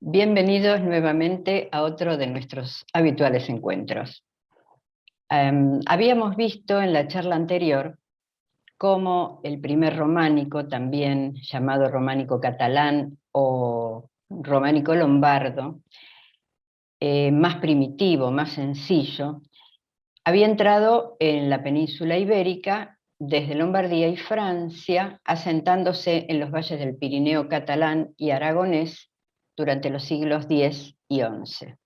Bienvenidos nuevamente a otro de nuestros habituales encuentros. Habíamos visto en la charla anterior cómo el primer románico, también llamado románico catalán o románico lombardo, más primitivo, más sencillo, había entrado en la península ibérica desde Lombardía y Francia, asentándose en los valles del Pirineo catalán y aragonés durante los siglos X y XI.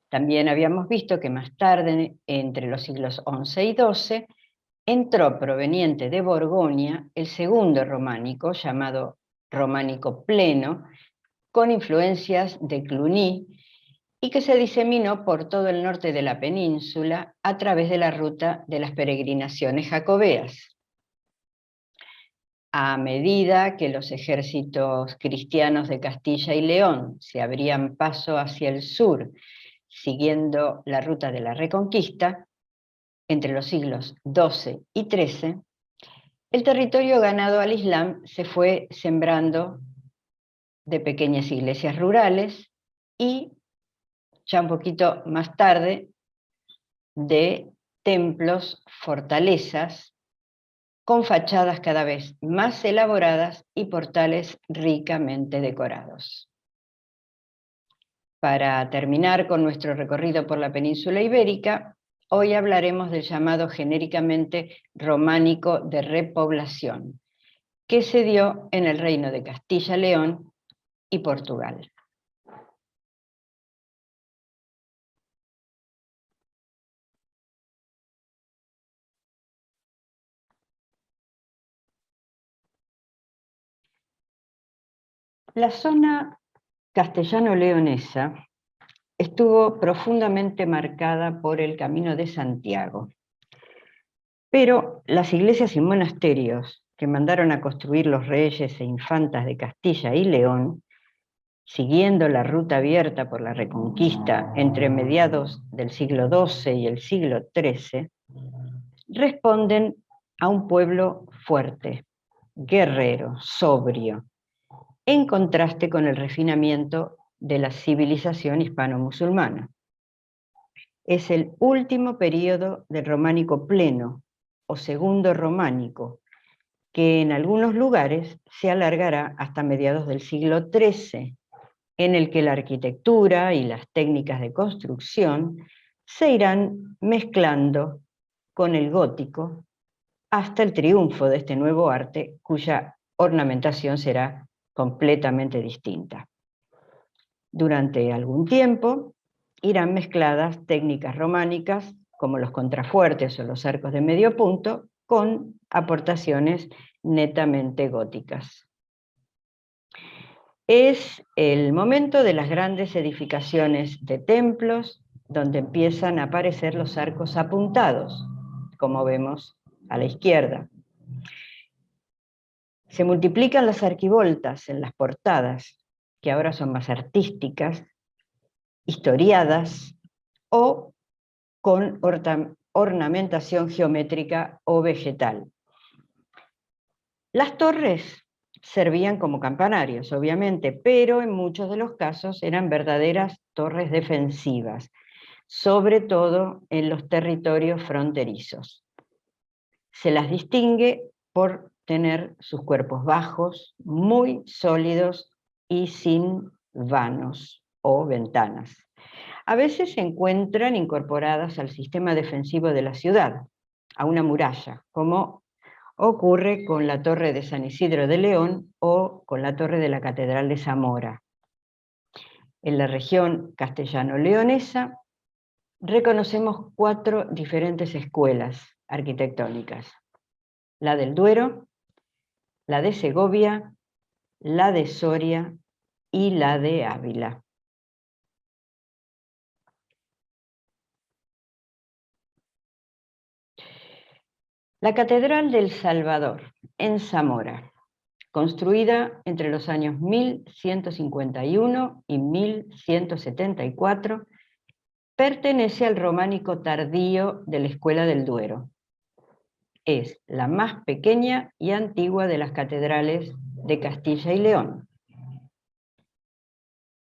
También habíamos visto que más tarde, entre los siglos XI y XII, entró proveniente de Borgoña el segundo románico, llamado románico pleno, con influencias de Cluny, y que se diseminó por todo el norte de la península a través de la ruta de las peregrinaciones jacobeas. A medida que los ejércitos cristianos de Castilla y León se abrían paso hacia el sur, siguiendo la ruta de la Reconquista, entre los siglos XII y XIII, el territorio ganado al Islam se fue sembrando de pequeñas iglesias rurales y, ya un poquito más tarde, de templos, fortalezas, con fachadas cada vez más elaboradas y portales ricamente decorados. Para terminar con nuestro recorrido por la península ibérica, hoy hablaremos del llamado genéricamente románico de repoblación, que se dio en el reino de Castilla-León y Portugal. La zona castellano-leonesa estuvo profundamente marcada por el Camino de Santiago, pero las iglesias y monasterios que mandaron a construir los reyes e infantas de Castilla y León, siguiendo la ruta abierta por la Reconquista entre mediados del siglo XII y el siglo XIII, responden a un pueblo fuerte, guerrero, sobrio, en contraste con el refinamiento de la civilización hispano-musulmana. Es el último período del románico pleno, o segundo románico, que en algunos lugares se alargará hasta mediados del siglo XIII, en el que la arquitectura y las técnicas de construcción se irán mezclando con el gótico hasta el triunfo de este nuevo arte, cuya ornamentación será completamente distinta. Durante algún tiempo irán mezcladas técnicas románicas como los contrafuertes o los arcos de medio punto con aportaciones netamente góticas. Es el momento de las grandes edificaciones de templos, donde empiezan a aparecer los arcos apuntados, como vemos a la izquierda. Se multiplican las arquivoltas en las portadas, que ahora son más artísticas, historiadas o con ornamentación geométrica o vegetal. Las torres servían como campanarios, obviamente, pero en muchos de los casos eran verdaderas torres defensivas, sobre todo en los territorios fronterizos. Se las distingue por tener sus cuerpos bajos, muy sólidos y sin vanos o ventanas. A veces se encuentran incorporadas al sistema defensivo de la ciudad, a una muralla, como ocurre con la Torre de San Isidro de León o con la Torre de la Catedral de Zamora. En la región castellano-leonesa reconocemos 4 diferentes escuelas arquitectónicas: la del Duero, la de Segovia, la de Soria y la de Ávila. La Catedral del Salvador, en Zamora, construida entre los años 1151 y 1174, pertenece al románico tardío de la Escuela del Duero. Es la más pequeña y antigua de las catedrales de Castilla y León.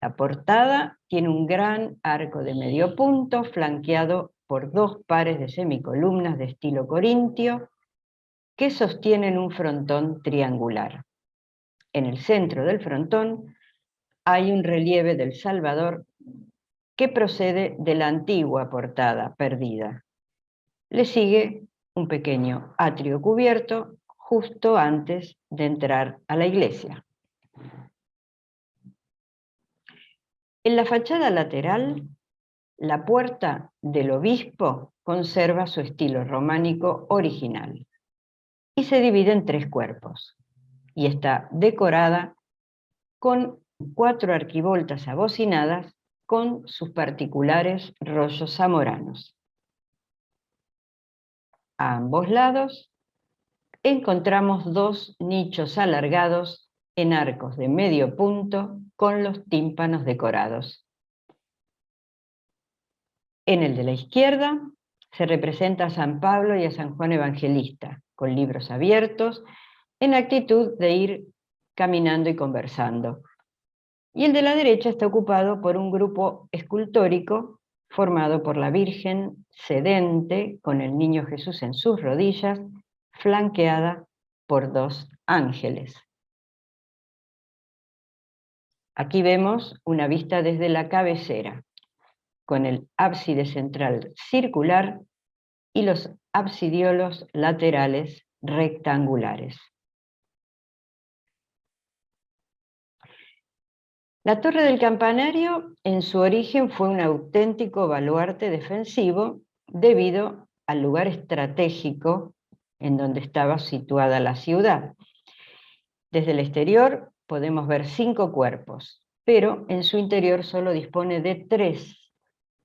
La portada tiene un gran arco de medio punto, flanqueado por 2 pares de semicolumnas de estilo corintio, que sostienen un frontón triangular. En el centro del frontón hay un relieve del Salvador que procede de la antigua portada perdida. Le sigue un pequeño atrio cubierto justo antes de entrar a la iglesia. En la fachada lateral, la puerta del obispo conserva su estilo románico original y se divide en 3 cuerpos, y está decorada con 4 arquivoltas abocinadas con sus particulares rollos zamoranos. A ambos lados encontramos 2 nichos alargados en arcos de medio punto con los tímpanos decorados. En el de la izquierda se representa a San Pablo y a San Juan Evangelista, con libros abiertos, en actitud de ir caminando y conversando. Y el de la derecha está ocupado por un grupo escultórico formado por la Virgen sedente, con el Niño Jesús en sus rodillas, flanqueada por 2 ángeles. Aquí vemos una vista desde la cabecera, con el ábside central circular y los absidiolos laterales rectangulares. La torre del campanario en su origen fue un auténtico baluarte defensivo debido al lugar estratégico en donde estaba situada la ciudad. Desde el exterior podemos ver 5 cuerpos, pero en su interior solo dispone de 3.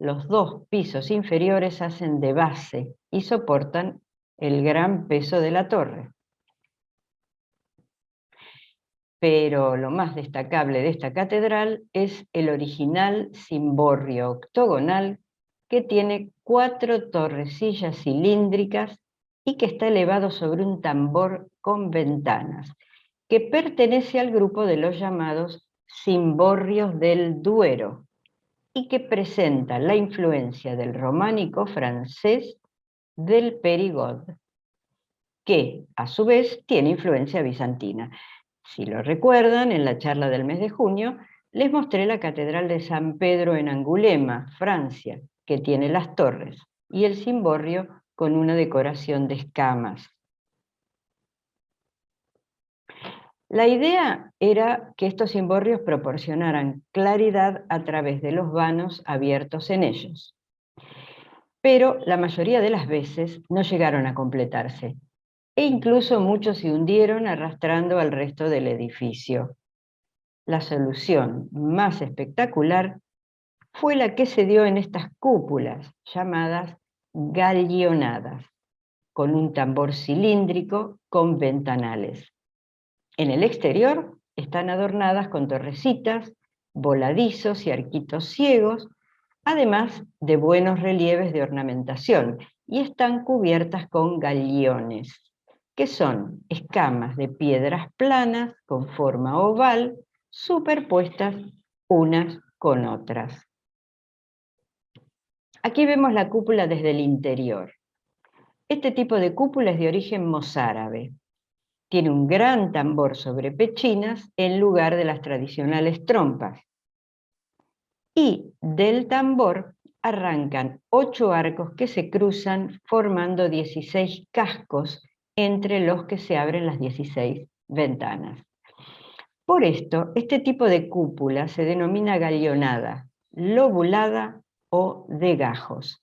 Los 2 pisos inferiores hacen de base y soportan el gran peso de la torre. Pero lo más destacable de esta catedral es el original cimborrio octogonal que tiene 4 torrecillas cilíndricas y que está elevado sobre un tambor con ventanas, que pertenece al grupo de los llamados cimborrios del Duero y que presenta la influencia del románico francés del Périgord, que a su vez tiene influencia bizantina. Si lo recuerdan, en la charla del mes de junio, les mostré la Catedral de San Pedro en Angulema, Francia, que tiene las torres, y el cimborrio con una decoración de escamas. La idea era que estos cimborrios proporcionaran claridad a través de los vanos abiertos en ellos. Pero la mayoría de las veces no llegaron a completarse, e incluso muchos se hundieron arrastrando al resto del edificio. La solución más espectacular fue la que se dio en estas cúpulas, llamadas gallionadas, con un tambor cilíndrico con ventanales. En el exterior están adornadas con torrecitas, voladizos y arquitos ciegos, además de buenos relieves de ornamentación, y están cubiertas con galliones, que son escamas de piedras planas con forma oval, superpuestas unas con otras. Aquí vemos la cúpula desde el interior. Este tipo de cúpula es de origen mozárabe. Tiene un gran tambor sobre pechinas en lugar de las tradicionales trompas. Y del tambor arrancan 8 arcos que se cruzan formando 16 cascos entre los que se abren las 16 ventanas. Por esto, este tipo de cúpula se denomina gallionada, lobulada o de gajos,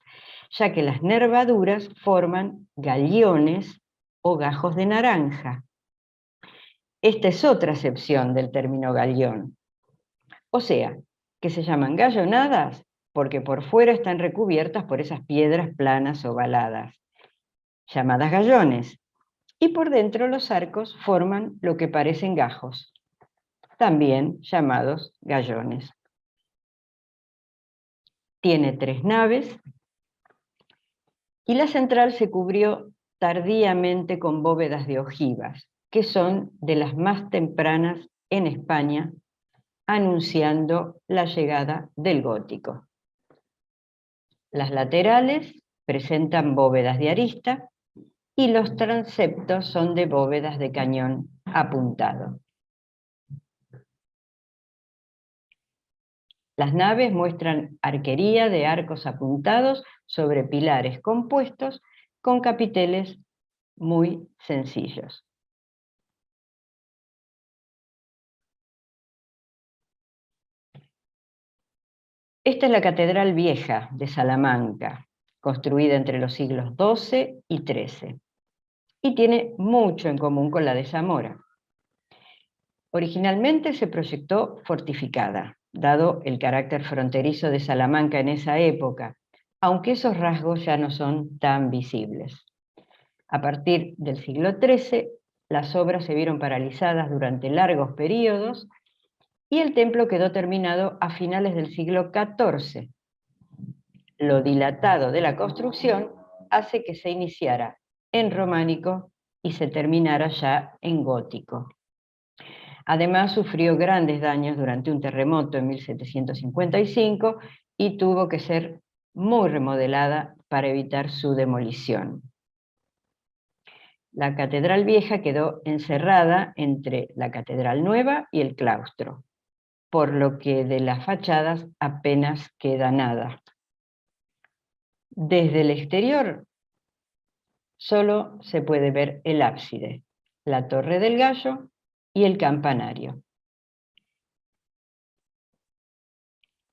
ya que las nervaduras forman galliones o gajos de naranja. Esta es otra acepción del término galión. O sea, que se llaman gallonadas porque por fuera están recubiertas por esas piedras planas ovaladas, llamadas gallones, y por dentro los arcos forman lo que parecen gajos, también llamados gallones. Tiene 3 naves y la central se cubrió tardíamente con bóvedas de ojivas, que son de las más tempranas en España, anunciando la llegada del gótico. Las laterales presentan bóvedas de arista y los transeptos son de bóvedas de cañón apuntado. Las naves muestran arquería de arcos apuntados sobre pilares compuestos con capiteles muy sencillos. Esta es la Catedral Vieja de Salamanca, construida entre los siglos XII y XIII, y tiene mucho en común con la de Zamora. Originalmente se proyectó fortificada, dado el carácter fronterizo de Salamanca en esa época, aunque esos rasgos ya no son tan visibles. A partir del siglo XIII, las obras se vieron paralizadas durante largos periodos y el templo quedó terminado a finales del siglo XIV. Lo dilatado de la construcción hace que se iniciara en románico y se terminara ya en gótico. Además, sufrió grandes daños durante un terremoto en 1755 y tuvo que ser muy remodelada para evitar su demolición. La Catedral Vieja quedó encerrada entre la Catedral Nueva y el claustro, por lo que de las fachadas apenas queda nada. Desde el exterior solo se puede ver el ábside, la Torre del Gallo y el campanario.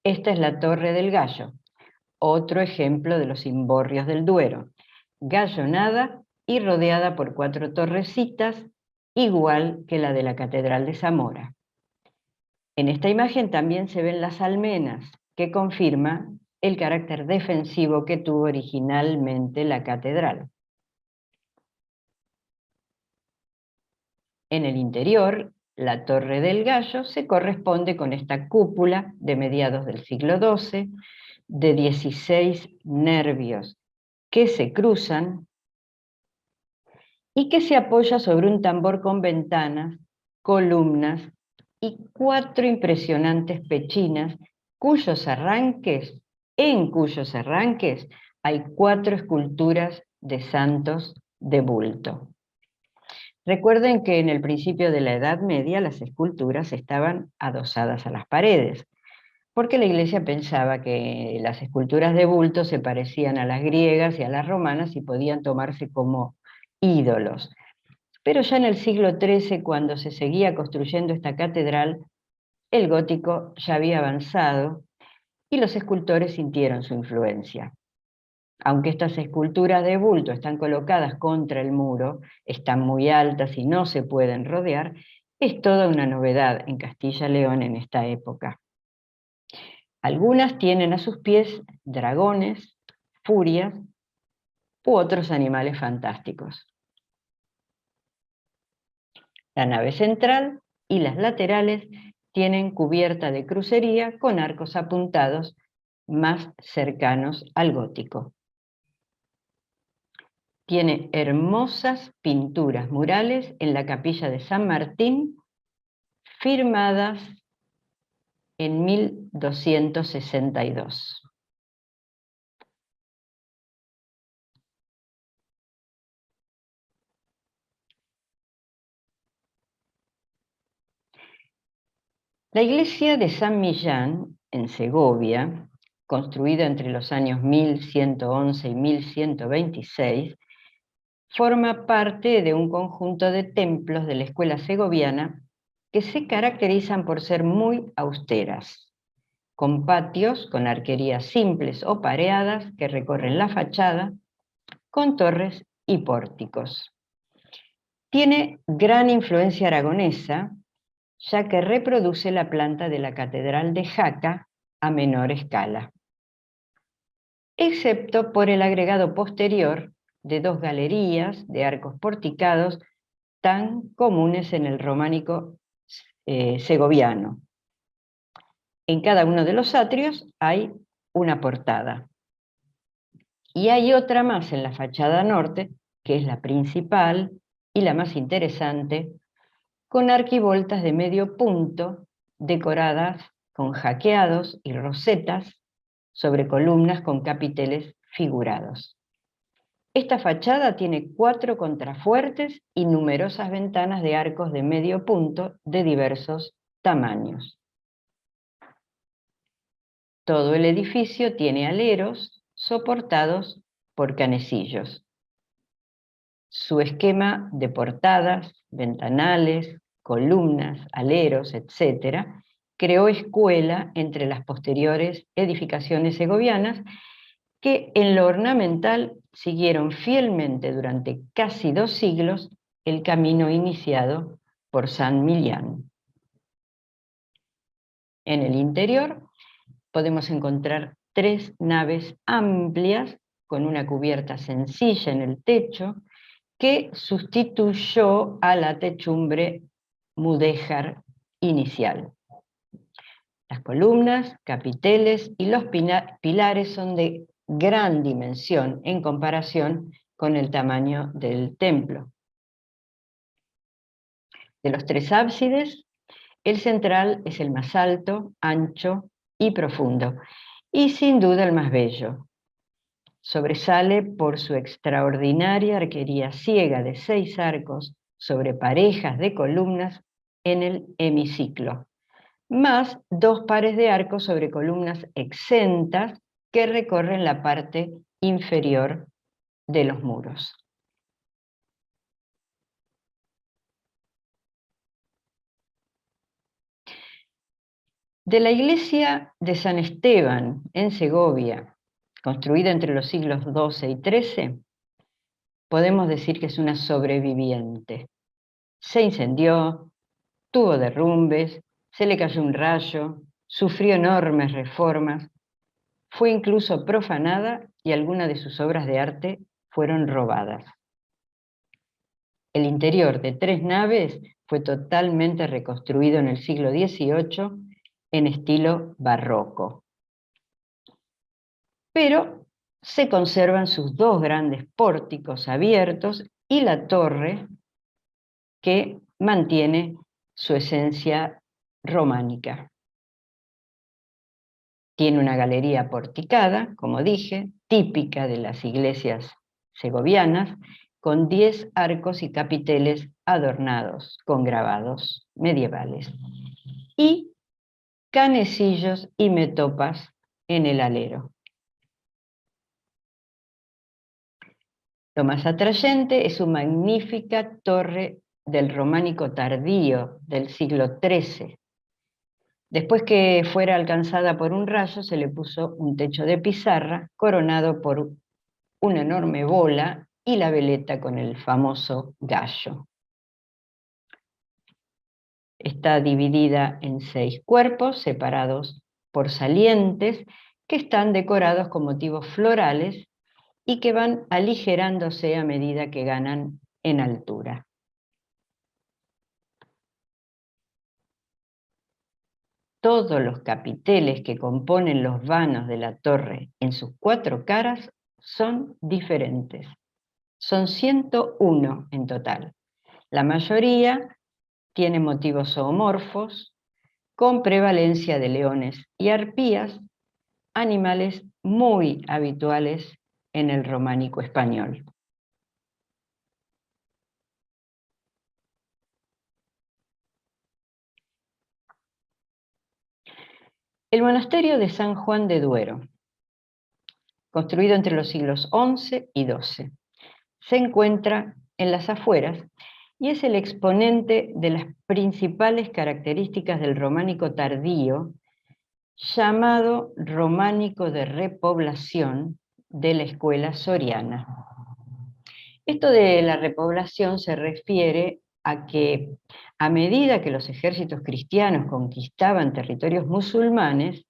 Esta es la Torre del Gallo, otro ejemplo de los cimborrios del Duero, gallonada y rodeada por 4 torrecitas, igual que la de la Catedral de Zamora. En esta imagen también se ven las almenas, que confirma el carácter defensivo que tuvo originalmente la catedral. En el interior, la Torre del Gallo se corresponde con esta cúpula de mediados del siglo XII, de 16 nervios que se cruzan y que se apoya sobre un tambor con ventanas, columnas y 4 impresionantes pechinas en cuyos arranques hay 4 esculturas de santos de bulto. Recuerden que en el principio de la Edad Media las esculturas estaban adosadas a las paredes, porque la Iglesia pensaba que las esculturas de bulto se parecían a las griegas y a las romanas y podían tomarse como ídolos. Pero ya en el siglo XIII, cuando se seguía construyendo esta catedral, el gótico ya había avanzado y los escultores sintieron su influencia. Aunque estas esculturas de bulto están colocadas contra el muro, están muy altas y no se pueden rodear, es toda una novedad en Castilla y León en esta época. Algunas tienen a sus pies dragones, furias u otros animales fantásticos. La nave central y las laterales tienen cubierta de crucería con arcos apuntados más cercanos al gótico. Tiene hermosas pinturas murales en la capilla de San Martín, firmadas en 1262. La iglesia de San Millán, en Segovia, construida entre los años 1111 y 1126, forma parte de un conjunto de templos de la escuela segoviana que se caracterizan por ser muy austeras, con patios con arquerías simples o pareadas que recorren la fachada, con torres y pórticos. Tiene gran influencia aragonesa, ya que reproduce la planta de la Catedral de Jaca a menor escala, excepto por el agregado posterior de 2 galerías de arcos porticados tan comunes en el románico segoviano. En cada uno de los atrios hay una portada. Y hay otra más en la fachada norte, que es la principal y la más interesante, con arquivoltas de medio punto decoradas con jaqueados y rosetas sobre columnas con capiteles figurados. Esta fachada tiene 4 contrafuertes y numerosas ventanas de arcos de medio punto de diversos tamaños. Todo el edificio tiene aleros soportados por canecillos. Su esquema de portadas, ventanales, columnas, aleros, etc., creó escuela entre las posteriores edificaciones segovianas que en lo ornamental siguieron fielmente durante casi 2 siglos el camino iniciado por San Millán. En el interior podemos encontrar 3 naves amplias con una cubierta sencilla en el techo que sustituyó a la techumbre mudéjar inicial. Las columnas, capiteles y los pilares son de gran dimensión en comparación con el tamaño del templo. De los 3 ábsides, el central es el más alto, ancho y profundo, y sin duda el más bello. Sobresale por su extraordinaria arquería ciega de 6 arcos sobre parejas de columnas en el hemiciclo, más 2 pares de arcos sobre columnas exentas que recorren la parte inferior de los muros. De la iglesia de San Esteban en Segovia, construida entre los siglos XII y XIII, podemos decir que es una sobreviviente. Se incendió, tuvo derrumbes, se le cayó un rayo, sufrió enormes reformas, fue incluso profanada y algunas de sus obras de arte fueron robadas. El interior de 3 naves fue totalmente reconstruido en el siglo XVIII en estilo barroco. Pero se conservan sus 2 grandes pórticos abiertos y la torre que mantiene su esencia románica. Tiene una galería porticada, como dije, típica de las iglesias segovianas, con 10 arcos y capiteles adornados con grabados medievales, y canecillos y metopas en el alero. Lo más atrayente es su magnífica torre del románico tardío del siglo XIII. Después que fuera alcanzada por un rayo, se le puso un techo de pizarra coronado por una enorme bola y la veleta con el famoso gallo. Está dividida en 6 cuerpos separados por salientes que están decorados con motivos florales y que van aligerándose a medida que ganan en altura. Todos los capiteles que componen los vanos de la torre en sus 4 caras son diferentes. Son 101 en total. La mayoría tiene motivos zoomorfos, con prevalencia de leones y arpías, animales muy habituales en el románico español. El monasterio de San Juan de Duero, construido entre los siglos XI y XII, se encuentra en las afueras y es el exponente de las principales características del románico tardío, llamado románico de repoblación de la escuela soriana. Esto de la repoblación se refiere a que a medida que los ejércitos cristianos conquistaban territorios musulmanes,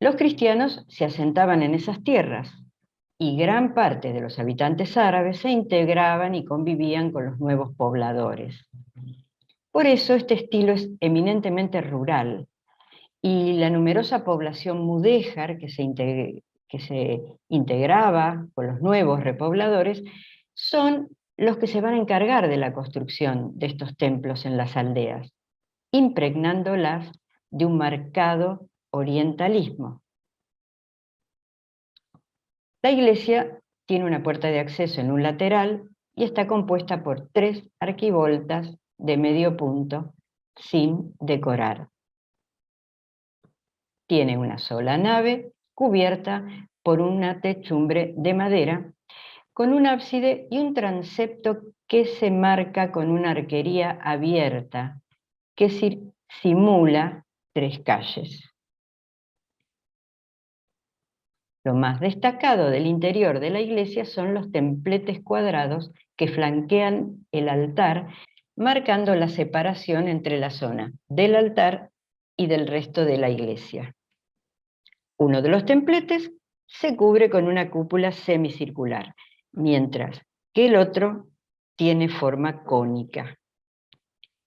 los cristianos se asentaban en esas tierras y gran parte de los habitantes árabes se integraban y convivían con los nuevos pobladores. Por eso este estilo es eminentemente rural, y la numerosa población mudéjar que se integraba con los nuevos repobladores son los que se van a encargar de la construcción de estos templos en las aldeas. impregnándolas de un marcado orientalismo. La iglesia tiene una puerta de acceso en un lateral y está compuesta por 3 arquivoltas de medio punto sin decorar. Tiene una sola nave cubierta por una techumbre de madera con un ábside y un transepto que se marca con una arquería abierta que simula 3 calles. Lo más destacado del interior de la iglesia son los templetes cuadrados que flanquean el altar, marcando la separación entre la zona del altar y del resto de la iglesia. Uno de los templetes se cubre con una cúpula semicircular, mientras que el otro tiene forma cónica.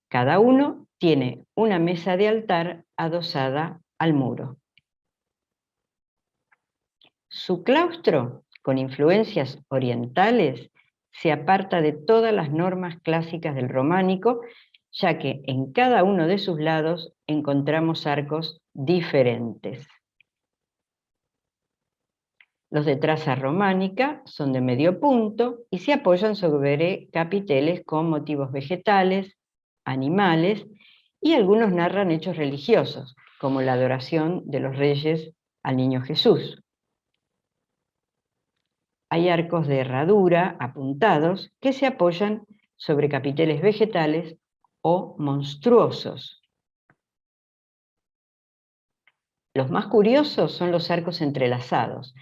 Cada uno tiene una mesa de altar adosada al muro. Su claustro, con influencias orientales, se aparta de todas las normas clásicas del románico, ya que en cada uno de sus lados encontramos arcos diferentes. Los de traza románica son de medio punto y se apoyan sobre capiteles con motivos vegetales, animales, y algunos narran hechos religiosos, como la adoración de los reyes al niño Jesús. Hay arcos de herradura apuntados que se apoyan sobre capiteles vegetales o monstruosos. Los más curiosos son los arcos entrelazados,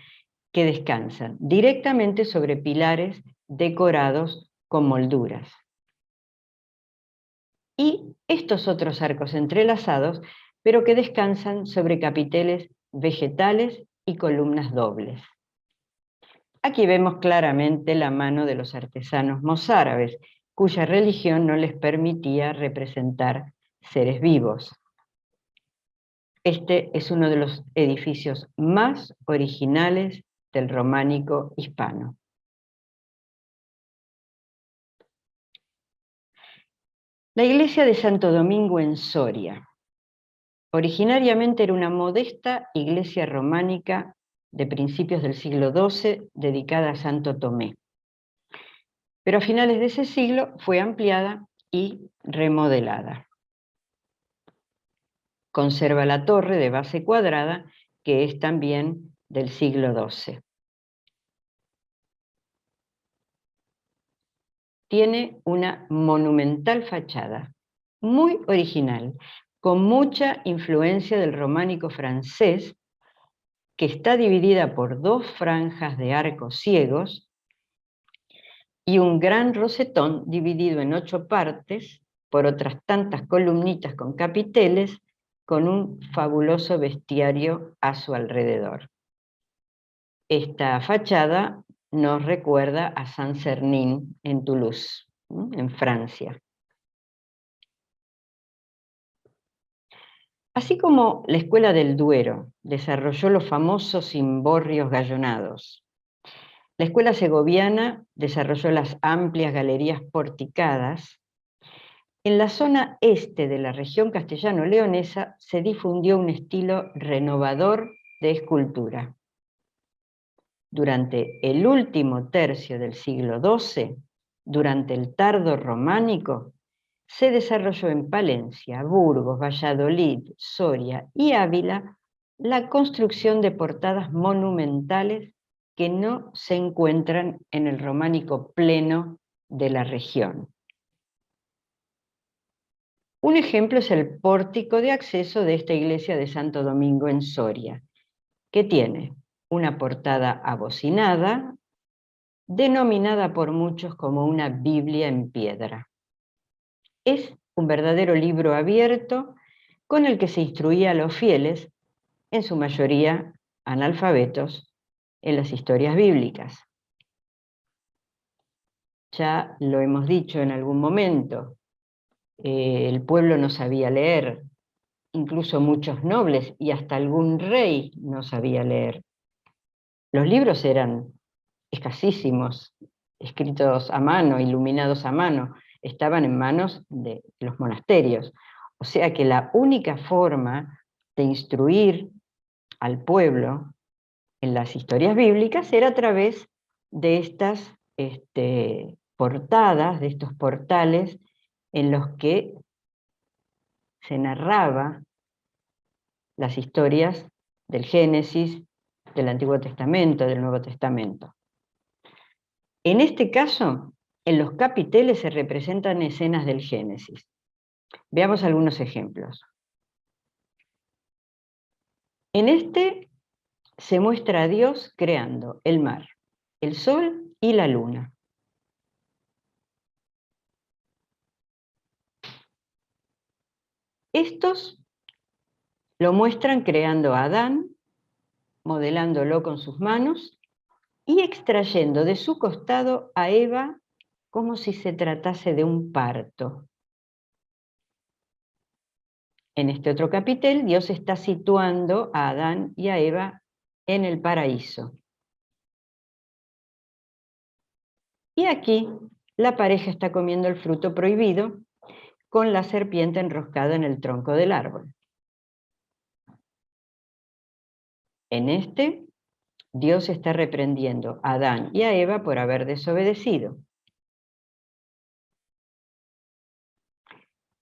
que descansan directamente sobre pilares decorados con molduras. Y estos otros arcos entrelazados, pero que descansan sobre capiteles vegetales y columnas dobles. Aquí vemos claramente la mano de los artesanos mozárabes, cuya religión no les permitía representar seres vivos. Este es uno de los edificios más originales del románico hispano. La iglesia de Santo Domingo en Soria. Originariamente era una modesta iglesia románica de principios del siglo XII dedicada a Santo Tomé. Pero a finales de ese siglo fue ampliada y remodelada. Conserva la torre de base cuadrada, que es también del siglo XII. Tiene una monumental fachada, muy original, con mucha influencia del románico francés, que está dividida por 2 franjas de arcos ciegos y un gran rosetón dividido en 8 partes por otras tantas columnitas con capiteles, con un fabuloso bestiario a su alrededor. Esta fachada nos recuerda a Saint-Cernin en Toulouse, en Francia. Así como la Escuela del Duero desarrolló los famosos cimborrios gallonados, la escuela segoviana desarrolló las amplias galerías porticadas. En la zona este de la región castellano-leonesa se difundió un estilo renovador de escultura. Durante el último tercio del siglo XII, durante el tardo románico, se desarrolló en Palencia, Burgos, Valladolid, Soria y Ávila la construcción de portadas monumentales que no se encuentran en el románico pleno de la región. Un ejemplo es el pórtico de acceso de esta iglesia de Santo Domingo en Soria, que tiene una portada abocinada, denominada por muchos como una Biblia en piedra. Es un verdadero libro abierto con el que se instruía a los fieles, en su mayoría analfabetos, en las historias bíblicas. Ya lo hemos dicho en algún momento, el pueblo no sabía leer, incluso muchos nobles y hasta algún rey no sabía leer. Los libros eran escasísimos, escritos a mano, iluminados a mano, estaban en manos de los monasterios. O sea que la única forma de instruir al pueblo en las historias bíblicas era a través de estas portadas, de estos portales en los que se narraba las historias del Génesis, del Antiguo Testamento, del Nuevo Testamento. En este caso, en los capiteles se representan escenas del Génesis. Veamos algunos ejemplos. En este se muestra a Dios creando el mar, el sol y la luna. Estos lo muestran creando a Adán, modelándolo con sus manos y extrayendo de su costado a Eva como si se tratase de un parto. En este otro capitel, Dios está situando a Adán y a Eva en el paraíso. Y aquí la pareja está comiendo el fruto prohibido con la serpiente enroscada en el tronco del árbol. En este, Dios está reprendiendo a Adán y a Eva por haber desobedecido.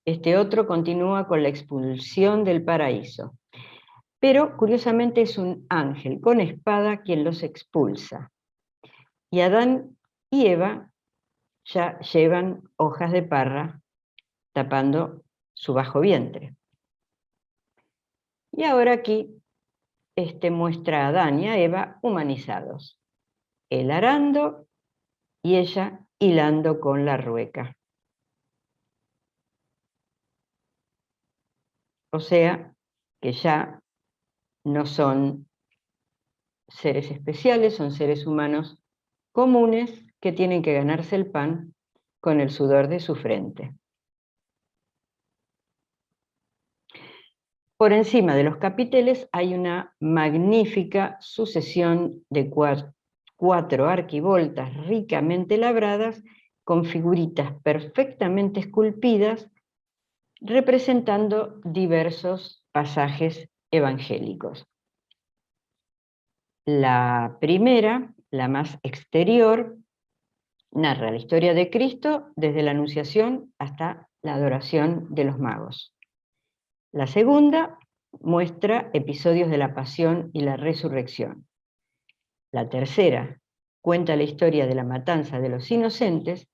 Este otro continúa con la expulsión del paraíso. Pero curiosamente es un ángel con espada quien los expulsa. Y Adán y Eva ya llevan hojas de parra tapando su bajo vientre. Y ahora aquí muestra a Adán y a Eva humanizados. Él arando y ella hilando con la rueca. O sea que ya no son seres especiales, son seres humanos comunes que tienen que ganarse el pan con el sudor de su frente. Por encima de los capiteles hay una magnífica sucesión de cuatro arquivoltas ricamente labradas con figuritas perfectamente esculpidas representando diversos pasajes evangélicos. La primera, la más exterior, narra la historia de Cristo desde la Anunciación hasta la adoración de los magos. La segunda muestra episodios de la Pasión y la Resurrección. La tercera cuenta la historia de la matanza de los inocentes,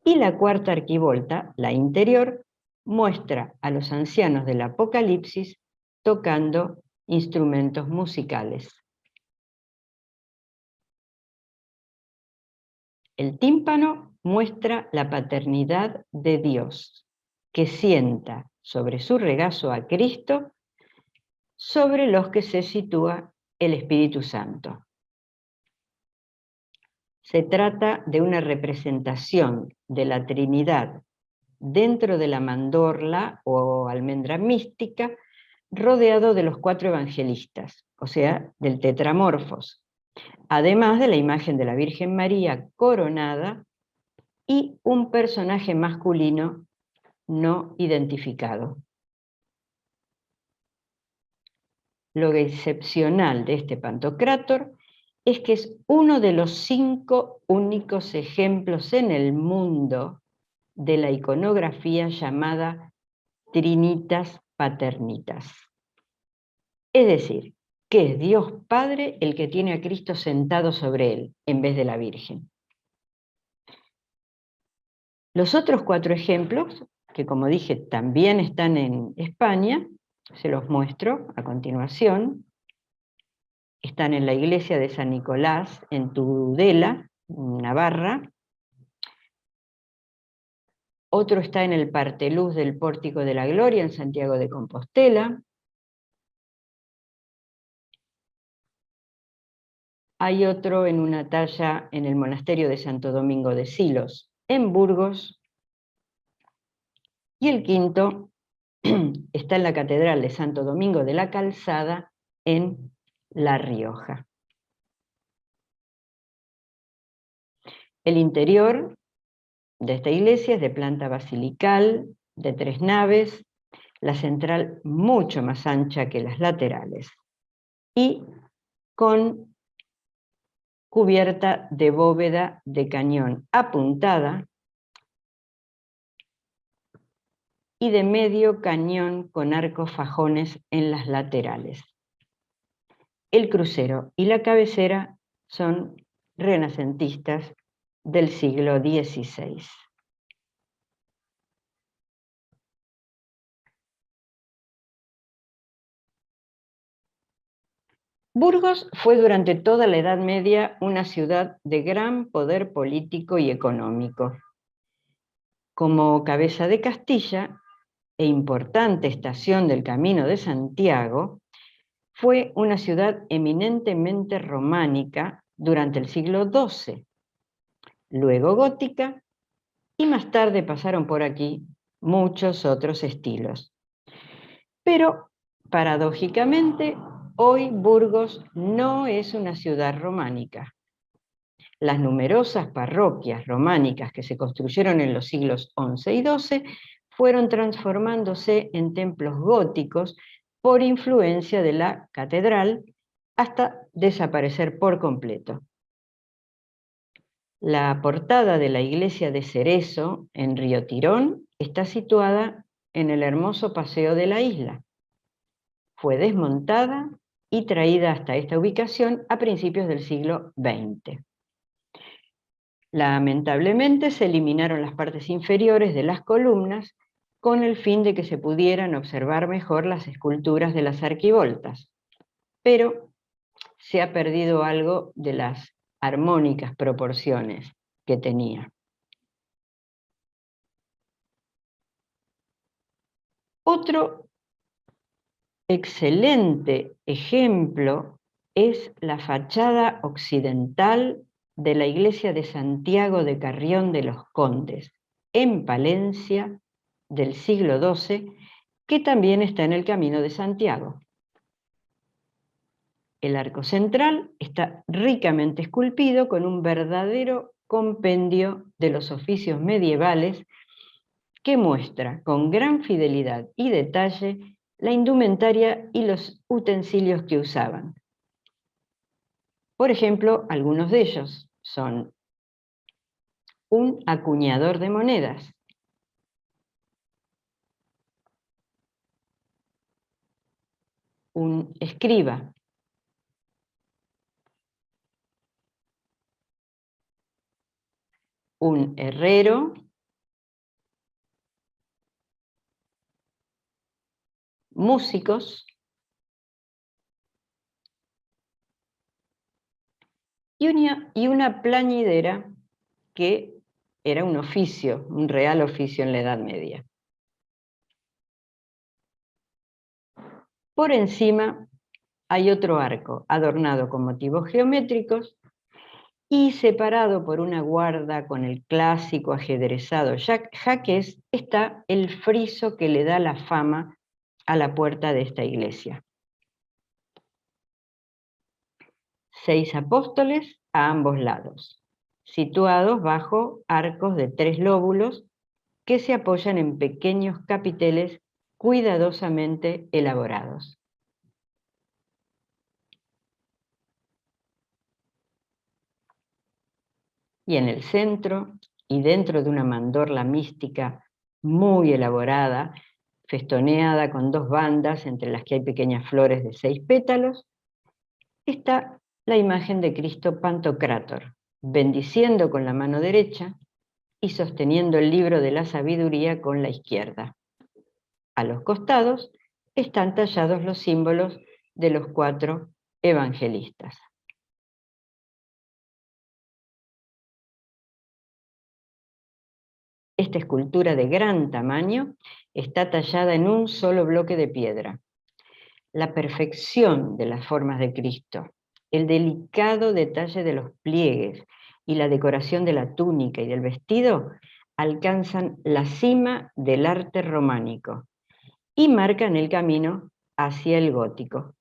y la cuarta arquivolta, la interior, muestra a los ancianos del Apocalipsis tocando instrumentos musicales. El tímpano muestra la paternidad de Dios, que sienta sobre su regazo a Cristo, sobre los que se sitúa el Espíritu Santo. Se trata de una representación de la Trinidad dentro de la mandorla o almendra mística, rodeado de los cuatro evangelistas, o sea, del tetramorfos, además de la imagen de la Virgen María coronada y un personaje masculino no identificado. Lo excepcional de este Pantocrátor es que es uno de los 5 únicos ejemplos en el mundo de la iconografía llamada Trinitas Paternitas. Es decir, que es Dios Padre el que tiene a Cristo sentado sobre él, en vez de la Virgen. Los otros 4 ejemplos, que como dije también están en España, se los muestro a continuación. Están en la iglesia de San Nicolás, en Tudela, Navarra. Otro está en el parteluz del Pórtico de la Gloria, en Santiago de Compostela. Hay otro en una talla en el monasterio de Santo Domingo de Silos, en Burgos. Y el quinto está en la Catedral de Santo Domingo de la Calzada, en La Rioja. El interior de esta iglesia es de planta basilical, de 3 naves, la central mucho más ancha que las laterales y con cubierta de bóveda de cañón apuntada y de medio cañón con arcos fajones en las laterales. El crucero y la cabecera son renacentistas del siglo XVI. Burgos fue durante toda la Edad Media una ciudad de gran poder político y económico. Como cabeza de Castilla e importante estación del Camino de Santiago, fue una ciudad eminentemente románica durante el siglo XII, luego gótica, y más tarde pasaron por aquí muchos otros estilos. Pero, paradójicamente, hoy Burgos no es una ciudad románica. Las numerosas parroquias románicas que se construyeron en los siglos XI y XII fueron transformándose en templos góticos por influencia de la catedral hasta desaparecer por completo. La portada de la iglesia de Cerezo, en Río Tirón, está situada en el hermoso paseo de la isla. Fue desmontada y traída hasta esta ubicación a principios del siglo XX. Lamentablemente se eliminaron las partes inferiores de las columnas con el fin de que se pudieran observar mejor las esculturas de las arquivoltas, pero se ha perdido algo de las armónicas proporciones que tenía. Otro excelente ejemplo es la fachada occidental de la iglesia de Santiago de Carrión de los Condes, en Palencia, del siglo XII, que también está en el Camino de Santiago. El arco central está ricamente esculpido con un verdadero compendio de los oficios medievales que muestra con gran fidelidad y detalle la indumentaria y los utensilios que usaban. Por ejemplo, algunos de ellos son un acuñador de monedas, un escriba, un herrero, músicos y una plañidera que era un oficio, un real oficio en la Edad Media. Por encima hay otro arco adornado con motivos geométricos y separado por una guarda con el clásico ajedrezado jaqués está el friso que le da la fama a la puerta de esta iglesia. 6 apóstoles a ambos lados, situados bajo arcos de 3 lóbulos que se apoyan en pequeños capiteles cuidadosamente elaborados. Y en el centro, y dentro de una mandorla mística muy elaborada, festoneada con 2 bandas entre las que hay pequeñas flores de 6 pétalos, está la imagen de Cristo Pantocrátor, bendiciendo con la mano derecha y sosteniendo el libro de la sabiduría con la izquierda. A los costados están tallados los símbolos de los 4 evangelistas. Esta escultura de gran tamaño está tallada en un solo bloque de piedra. La perfección de las formas de Cristo, el delicado detalle de los pliegues y la decoración de la túnica y del vestido alcanzan la cima del arte románico y marcan el camino hacia el gótico.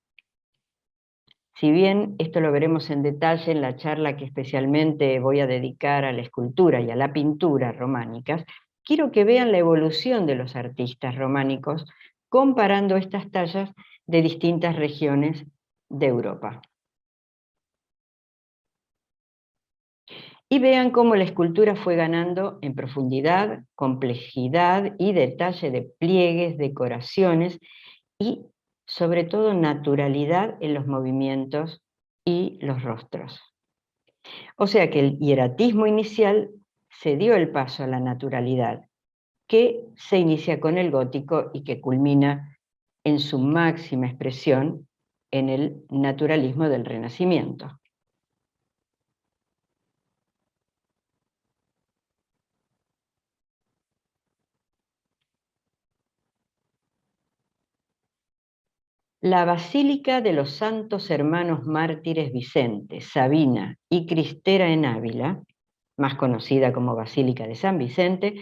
Si bien esto lo veremos en detalle en la charla que especialmente voy a dedicar a la escultura y a la pintura románicas, quiero que vean la evolución de los artistas románicos comparando estas tallas de distintas regiones de Europa. Y vean cómo la escultura fue ganando en profundidad, complejidad y detalle de pliegues, decoraciones y sobre todo naturalidad en los movimientos y los rostros. O sea que el hieratismo inicial se dio el paso a la naturalidad, que se inicia con el gótico y que culmina en su máxima expresión en el naturalismo del Renacimiento. La Basílica de los Santos Hermanos Mártires Vicente, Sabina y Cristera en Ávila, más conocida como Basílica de San Vicente,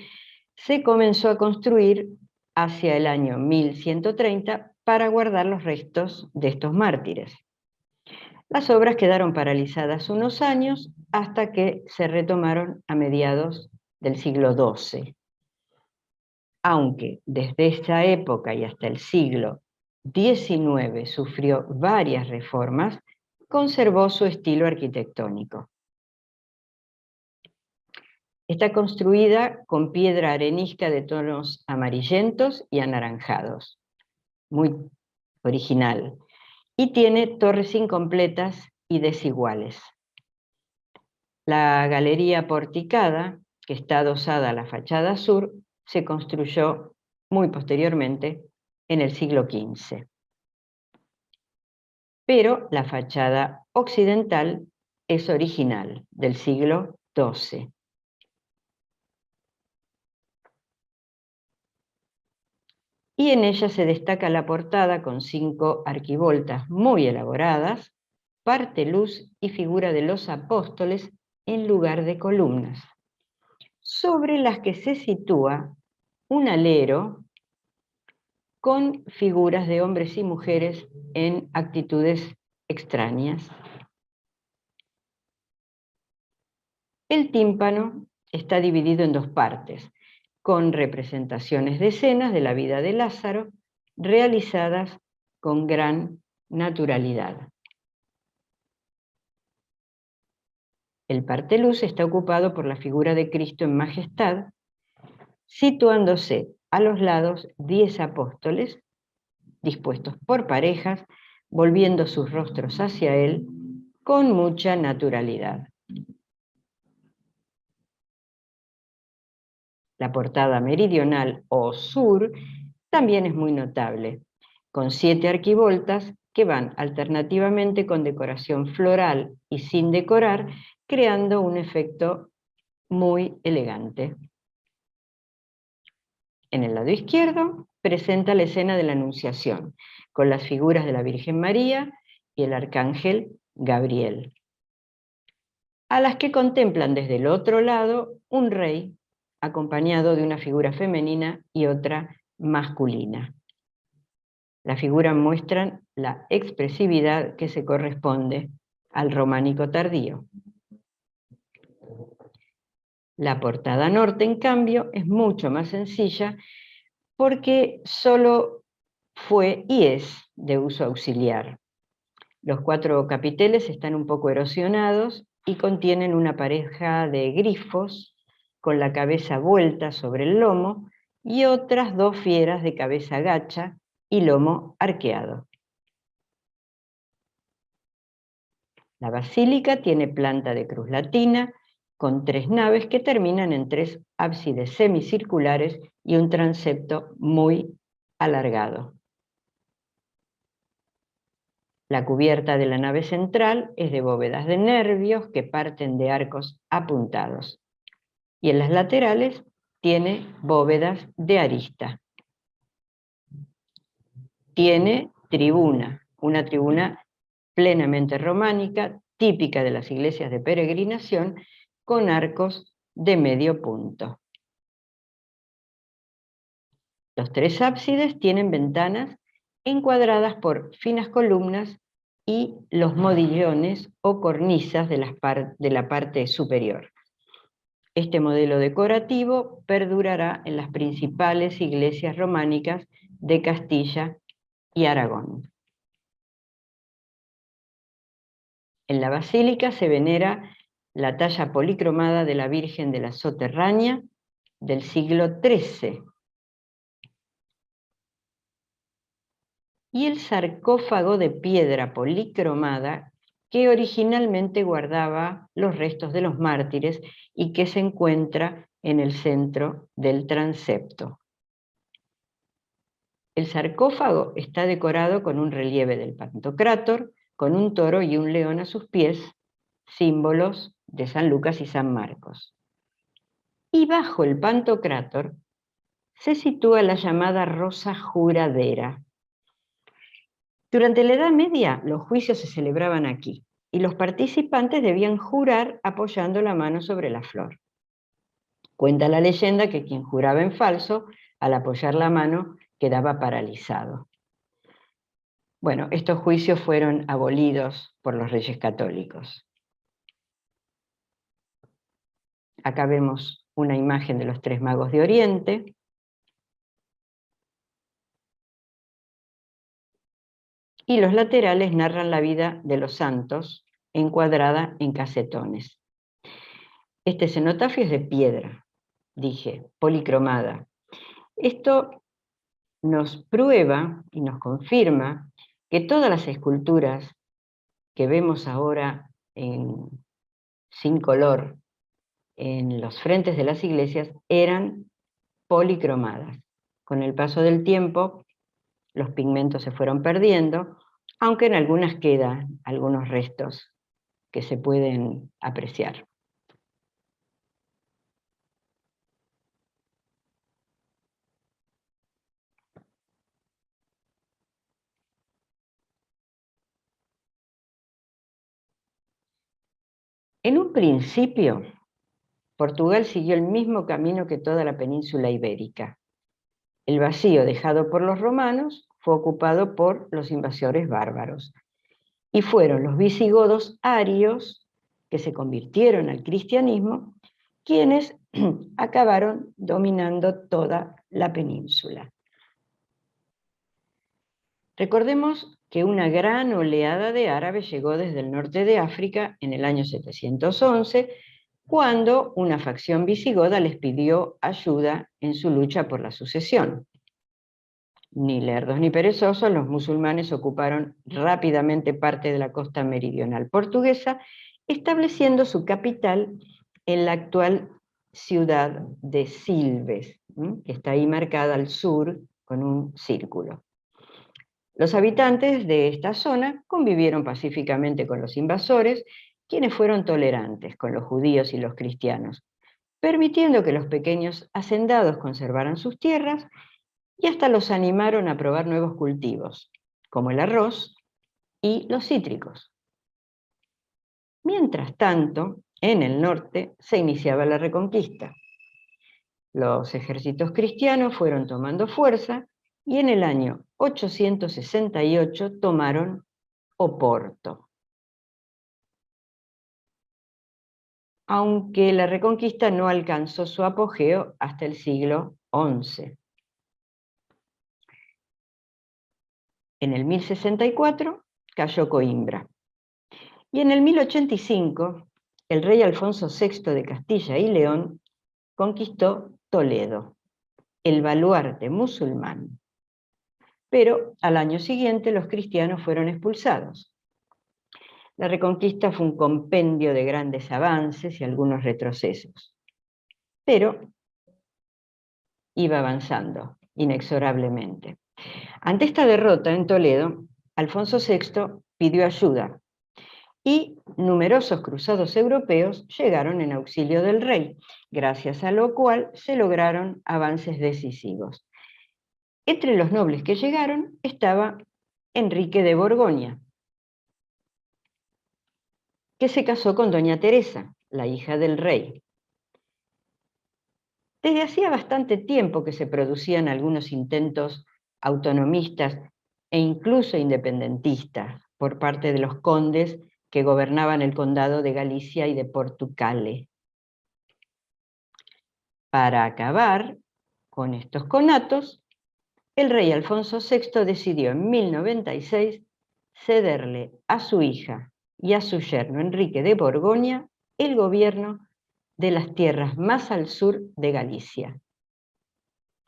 se comenzó a construir hacia el año 1130 para guardar los restos de estos mártires. Las obras quedaron paralizadas unos años hasta que se retomaron a mediados del siglo XII. Aunque desde esa época y hasta el siglo XIX sufrió varias reformas, conservó su estilo arquitectónico. Está construida con piedra arenisca de tonos amarillentos y anaranjados, muy original, y tiene torres incompletas y desiguales. La galería porticada, que está adosada a la fachada sur, se construyó muy posteriormente en el siglo XV. Pero la fachada occidental es original, del siglo XII. Y en ella se destaca la portada con 5 arquivoltas muy elaboradas, parte luz y figura de los apóstoles en lugar de columnas, sobre las que se sitúa un alero con figuras de hombres y mujeres en actitudes extrañas. El tímpano está dividido en 2 partes, con representaciones de escenas de la vida de Lázaro, realizadas con gran naturalidad. El parteluz está ocupado por la figura de Cristo en majestad, situándose a los lados 10 apóstoles, dispuestos por parejas, volviendo sus rostros hacia él con mucha naturalidad. La portada meridional o sur también es muy notable, con 7 arquivoltas que van alternativamente con decoración floral y sin decorar, creando un efecto muy elegante. En el lado izquierdo presenta la escena de la Anunciación, con las figuras de la Virgen María y el Arcángel Gabriel, a las que contemplan desde el otro lado un rey acompañado de una figura femenina y otra masculina. Las figuras muestran la expresividad que se corresponde al románico tardío. La portada norte, en cambio, es mucho más sencilla porque solo fue y es de uso auxiliar. Los 4 capiteles están un poco erosionados y contienen una pareja de grifos con la cabeza vuelta sobre el lomo y otras 2 fieras de cabeza gacha y lomo arqueado. La basílica tiene planta de cruz latina, con 3 naves que terminan en 3 ábsides semicirculares y un transepto muy alargado. La cubierta de la nave central es de bóvedas de nervios que parten de arcos apuntados. Y en las laterales tiene bóvedas de arista. Tiene tribuna, una tribuna plenamente románica, típica de las iglesias de peregrinación, con arcos de medio punto. Los 3 ábsides tienen ventanas encuadradas por finas columnas y los modillones o cornisas de la parte superior. Este modelo decorativo perdurará en las principales iglesias románicas de Castilla y Aragón. En la basílica se venera la talla policromada de la Virgen de la Soterraña del siglo XIII y el sarcófago de piedra policromada que originalmente guardaba los restos de los mártires y que se encuentra en el centro del transepto. El sarcófago está decorado con un relieve del Pantocrátor, con un toro y un león a sus pies, símbolos de San Lucas y San Marcos. Y bajo el Pantocrátor se sitúa la llamada rosa juradera. Durante la Edad Media, los juicios se celebraban aquí, y los participantes debían jurar apoyando la mano sobre la flor. Cuenta la leyenda que quien juraba en falso, al apoyar la mano, quedaba paralizado. Bueno, estos juicios fueron abolidos por los Reyes Católicos. Acá vemos una imagen de los tres magos de Oriente. Y los laterales narran la vida de los santos, encuadrada en casetones. Este cenotafio es de piedra, dije, policromada. Esto nos prueba y nos confirma que todas las esculturas que vemos ahora sin color en los frentes de las iglesias eran policromadas. Con el paso del tiempo, los pigmentos se fueron perdiendo, aunque en algunas quedan algunos restos que se pueden apreciar. En un principio, Portugal siguió el mismo camino que toda la península ibérica. El vacío dejado por los romanos fue ocupado por los invasores bárbaros, y fueron los visigodos arios, que se convirtieron al cristianismo, quienes acabaron dominando toda la península. Recordemos que una gran oleada de árabes llegó desde el norte de África en el año 711, cuando una facción visigoda les pidió ayuda en su lucha por la sucesión. Ni lerdos ni perezosos, los musulmanes ocuparon rápidamente parte de la costa meridional portuguesa, estableciendo su capital en la actual ciudad de Silves, que está ahí marcada al sur con un círculo. Los habitantes de esta zona convivieron pacíficamente con los invasores, quienes fueron tolerantes con los judíos y los cristianos, permitiendo que los pequeños hacendados conservaran sus tierras y hasta los animaron a probar nuevos cultivos, como el arroz y los cítricos. Mientras tanto, en el norte se iniciaba la Reconquista. Los ejércitos cristianos fueron tomando fuerza y en el año 868 tomaron Oporto. Aunque la Reconquista no alcanzó su apogeo hasta el siglo XI. En el 1064 cayó Coimbra. Y en el 1085, el rey Alfonso VI de Castilla y León conquistó Toledo, el baluarte musulmán. Pero al año siguiente los cristianos fueron expulsados. La Reconquista fue un compendio de grandes avances y algunos retrocesos, pero iba avanzando inexorablemente. Ante esta derrota en Toledo, Alfonso VI pidió ayuda y numerosos cruzados europeos llegaron en auxilio del rey, gracias a lo cual se lograron avances decisivos. Entre los nobles que llegaron estaba Enrique de Borgoña, que se casó con doña Teresa, la hija del rey. Desde hacía bastante tiempo que se producían algunos intentos autonomistas e incluso independentistas por parte de los condes que gobernaban el condado de Galicia y de Portucale. Para acabar con estos conatos, el rey Alfonso VI decidió en 1096 cederle a su hija y a su yerno Enrique de Borgoña el gobierno de las tierras más al sur de Galicia,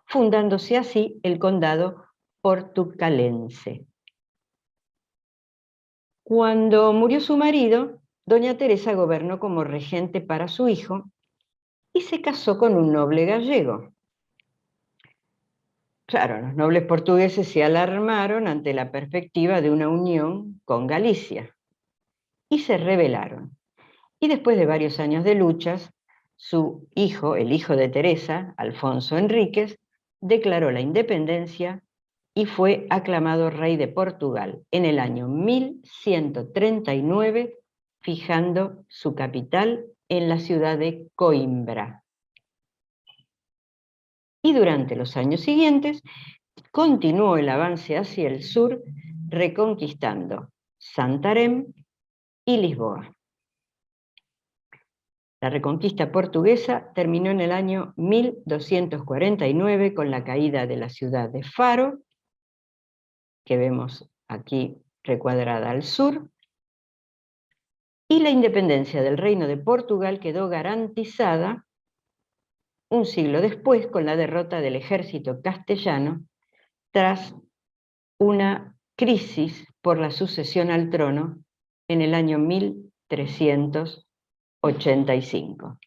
fundándose así el condado portucalense. Cuando murió su marido, doña Teresa gobernó como regente para su hijo y se casó con un noble gallego. Claro, los nobles portugueses se alarmaron ante la perspectiva de una unión con Galicia y se rebelaron. Y después de varios años de luchas, su hijo, el hijo de Teresa, Alfonso Enríquez, declaró la independencia y fue aclamado rey de Portugal en el año 1139, fijando su capital en la ciudad de Coimbra. Y durante los años siguientes continuó el avance hacia el sur, reconquistando Santarém y Lisboa. La reconquista portuguesa terminó en el año 1249 con la caída de la ciudad de Faro, que vemos aquí recuadrada al sur, y la independencia del Reino de Portugal quedó garantizada un siglo después con la derrota del ejército castellano tras una crisis por la sucesión al trono en el año 1385.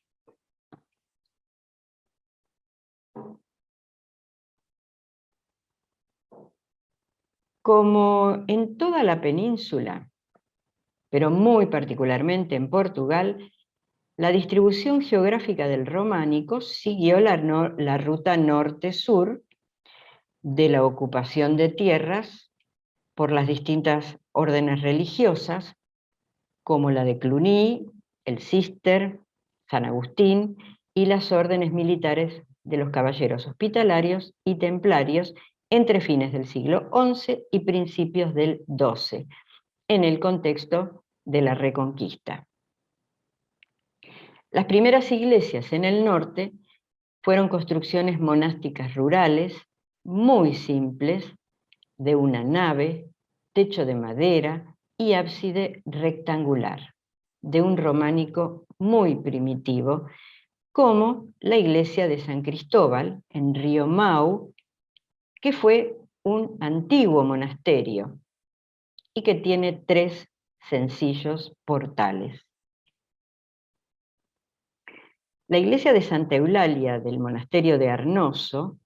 Como en toda la península, pero muy particularmente en Portugal, la distribución geográfica del románico siguió la ruta norte-sur de la ocupación de tierras por las distintas órdenes religiosas, como la de Cluny, el Cister, San Agustín y las órdenes militares de los caballeros hospitalarios y templarios entre fines del siglo XI y principios del XII, en el contexto de la Reconquista. Las primeras iglesias en el norte fueron construcciones monásticas rurales, muy simples, de una nave, techo de madera y ábside rectangular, de un románico muy primitivo, como la iglesia de San Cristóbal en Río Mau, que fue un antiguo monasterio y que tiene 3 sencillos portales. La iglesia de Santa Eulalia del monasterio de Arnoso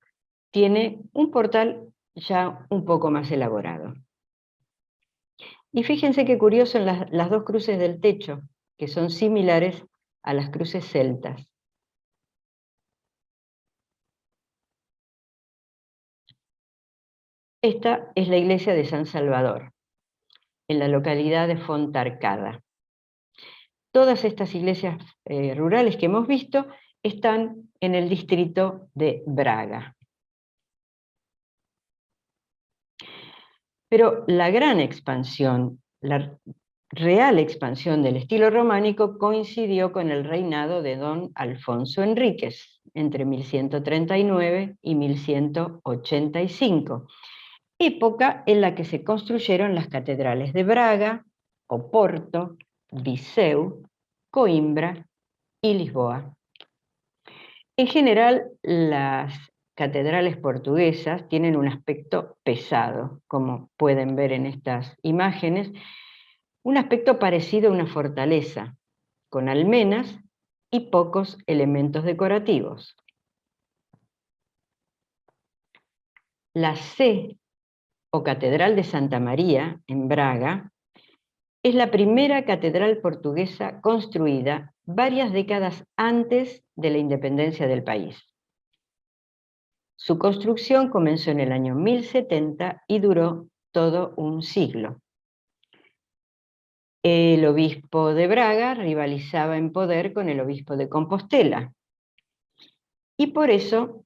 tiene un portal ya un poco más elaborado. Y fíjense qué curioso en las 2 cruces del techo, que son similares a las cruces celtas. Esta es la iglesia de San Salvador, en la localidad de Fontarcada. Todas estas iglesias rurales que hemos visto están en el distrito de Braga. Pero la gran expansión, la real expansión del estilo románico coincidió con el reinado de don Alfonso Enríquez, entre 1139 y 1185, época en la que se construyeron las catedrales de Braga, Oporto, Viseu, Coimbra y Lisboa. En general, las catedrales portuguesas tienen un aspecto pesado, como pueden ver en estas imágenes, un aspecto parecido a una fortaleza, con almenas y pocos elementos decorativos. La C, o Catedral de Santa María, en Braga, es la primera catedral portuguesa construida varias décadas antes de la independencia del país. Su construcción comenzó en el año 1070 y duró todo un siglo. El obispo de Braga rivalizaba en poder con el obispo de Compostela. Y por eso,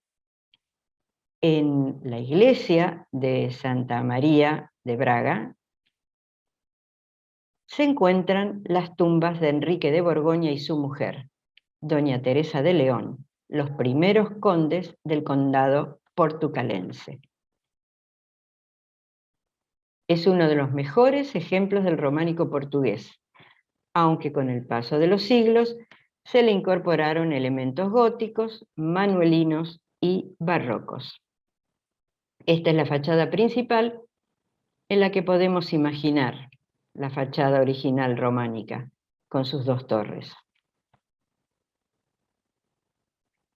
en la iglesia de Santa María de Braga, se encuentran las tumbas de Enrique de Borgoña y su mujer, doña Teresa de León, los primeros condes del condado portucalense. Es uno de los mejores ejemplos del románico portugués, aunque con el paso de los siglos se le incorporaron elementos góticos, manuelinos y barrocos. Esta es la fachada principal en la que podemos imaginar la fachada original románica, con sus dos torres.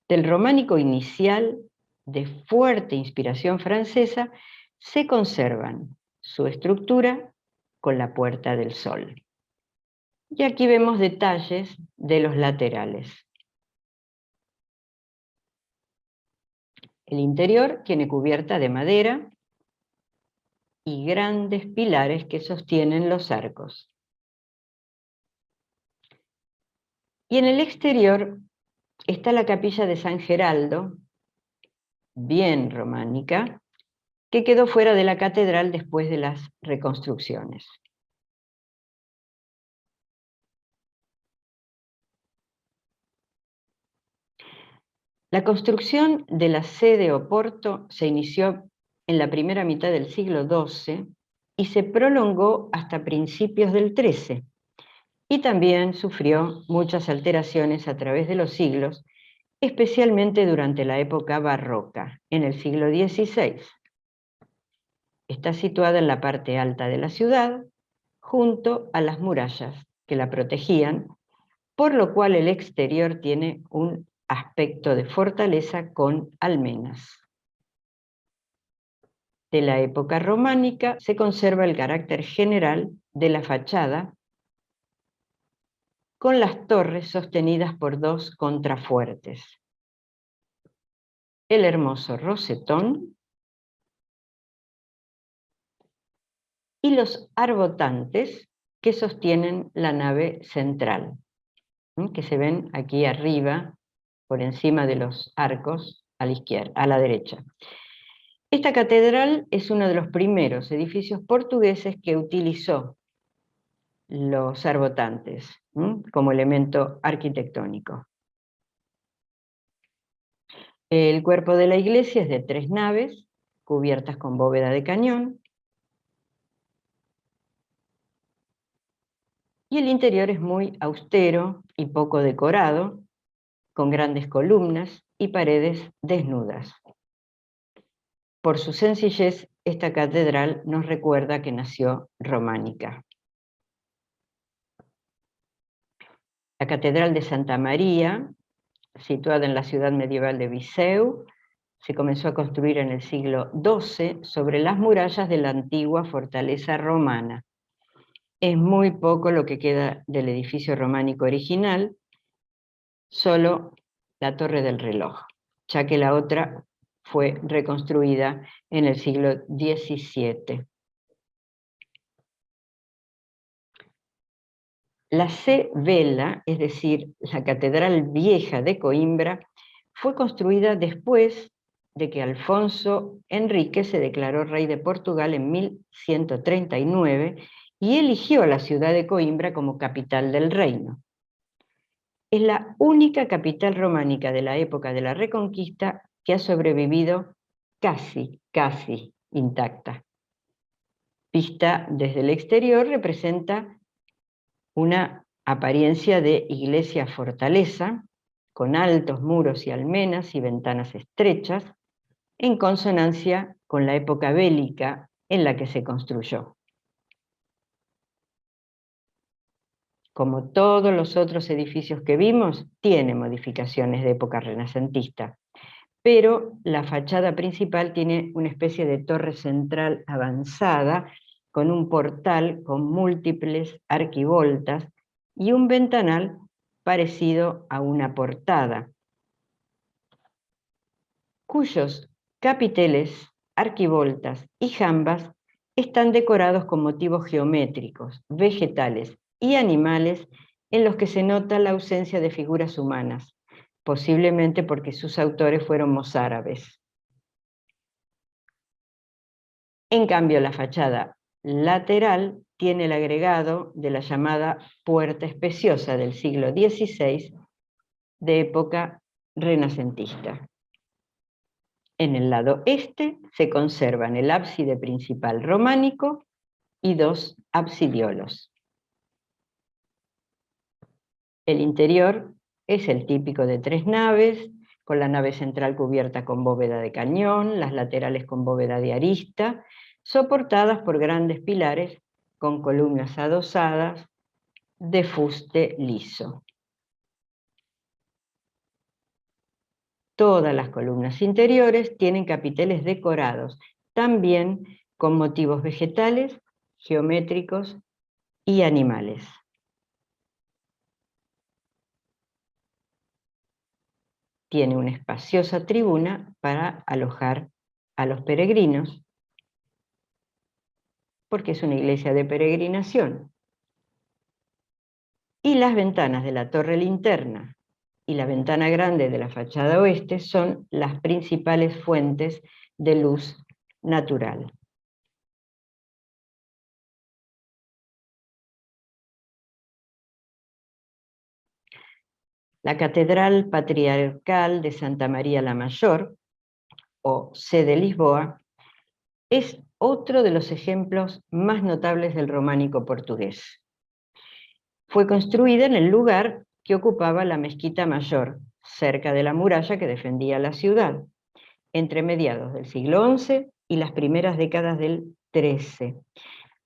Del románico inicial, de fuerte inspiración francesa, se conservan su estructura con la Puerta del Sol. Y aquí vemos detalles de los laterales. El interior tiene cubierta de madera y grandes pilares que sostienen los arcos. Y en el exterior está la capilla de San Geraldo, bien románica, que quedó fuera de la catedral después de las reconstrucciones. La construcción de la sede o porto se inició en la primera mitad del siglo XII y se prolongó hasta principios del XIII, y también sufrió muchas alteraciones a través de los siglos, especialmente durante la época barroca, en el siglo XVI. Está situada en la parte alta de la ciudad, junto a las murallas que la protegían, por lo cual el exterior tiene un aspecto de fortaleza con almenas. De la época románica se conserva el carácter general de la fachada, con las torres sostenidas por dos contrafuertes. El hermoso rosetón y los arbotantes que sostienen la nave central, que se ven aquí arriba, por encima de los arcos, a la izquierda, a la derecha. Esta catedral es uno de los primeros edificios portugueses que utilizó los arbotantes como elemento arquitectónico. El cuerpo de la iglesia es de 3 naves, cubiertas con bóveda de cañón, y el interior es muy austero y poco decorado, con grandes columnas y paredes desnudas. Por su sencillez, esta catedral nos recuerda que nació románica. La Catedral de Santa María, situada en la ciudad medieval de Viseu, se comenzó a construir en el siglo XII sobre las murallas de la antigua fortaleza romana. Es muy poco lo que queda del edificio románico original, solo la Torre del Reloj, ya que la otra fue reconstruida en el siglo XVII. La C. Vela, es decir, la Catedral Vieja de Coimbra, fue construida después de que Alfonso Enrique se declaró rey de Portugal en 1139 y eligió a la ciudad de Coimbra como capital del reino. Es la única capital románica de la época de la Reconquista que ha sobrevivido casi intacta. Vista desde el exterior representa una apariencia de iglesia-fortaleza, con altos muros y almenas y ventanas estrechas, en consonancia con la época bélica en la que se construyó. Como todos los otros edificios que vimos, tiene modificaciones de época renacentista, pero la fachada principal tiene una especie de torre central avanzada, con un portal con múltiples arquivoltas y un ventanal parecido a una portada, cuyos capiteles, arquivoltas y jambas están decorados con motivos geométricos, vegetales y animales en los que se nota la ausencia de figuras humanas, posiblemente porque sus autores fueron mozárabes. En cambio, la fachada lateral tiene el agregado de la llamada puerta especiosa del siglo XVI, de época renacentista. En el lado este se conservan el ábside principal románico y 2 absidiolos. El interior es el típico de 3 naves, con la nave central cubierta con bóveda de cañón, las laterales con bóveda de arista, soportadas por grandes pilares con columnas adosadas de fuste liso. Todas las columnas interiores tienen capiteles decorados, también con motivos vegetales, geométricos y animales. Tiene una espaciosa tribuna para alojar a los peregrinos, porque es una iglesia de peregrinación. Y las ventanas de la torre linterna y la ventana grande de la fachada oeste son las principales fuentes de luz natural. La Catedral Patriarcal de Santa María la Mayor, o C de Lisboa, es otro de los ejemplos más notables del románico portugués. Fue construida en el lugar que ocupaba la Mezquita Mayor, cerca de la muralla que defendía la ciudad, entre mediados del siglo XI y las primeras décadas del XIII,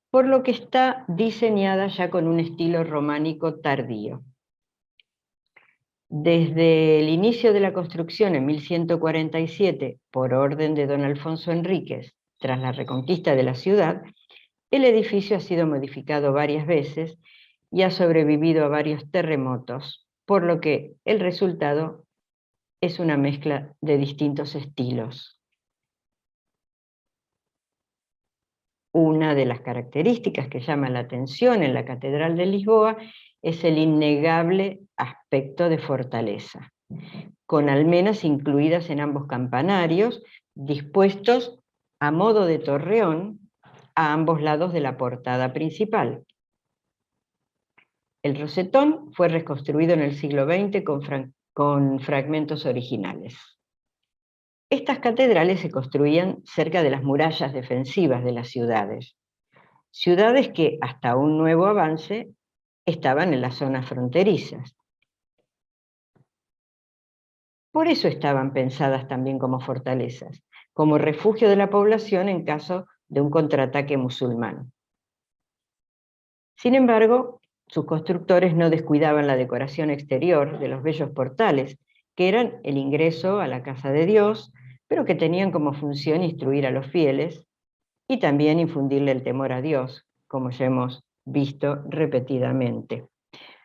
por lo que está diseñada ya con un estilo románico tardío. Desde el inicio de la construcción en 1147, por orden de don Alfonso Enríquez, tras la reconquista de la ciudad, el edificio ha sido modificado varias veces y ha sobrevivido a varios terremotos, por lo que el resultado es una mezcla de distintos estilos. Una de las características que llama la atención en la Catedral de Lisboa es el innegable aspecto de fortaleza, con almenas incluidas en ambos campanarios, dispuestos a modo de torreón a ambos lados de la portada principal. El rosetón fue reconstruido en el siglo XX con fragmentos originales. Estas catedrales se construían cerca de las murallas defensivas de las ciudades que hasta un nuevo avance estaban en las zonas fronterizas. Por eso estaban pensadas también como fortalezas, como refugio de la población en caso de un contraataque musulmán. Sin embargo, sus constructores no descuidaban la decoración exterior de los bellos portales, que eran el ingreso a la casa de Dios, pero que tenían como función instruir a los fieles y también infundirle el temor a Dios, como ya hemos visto repetidamente.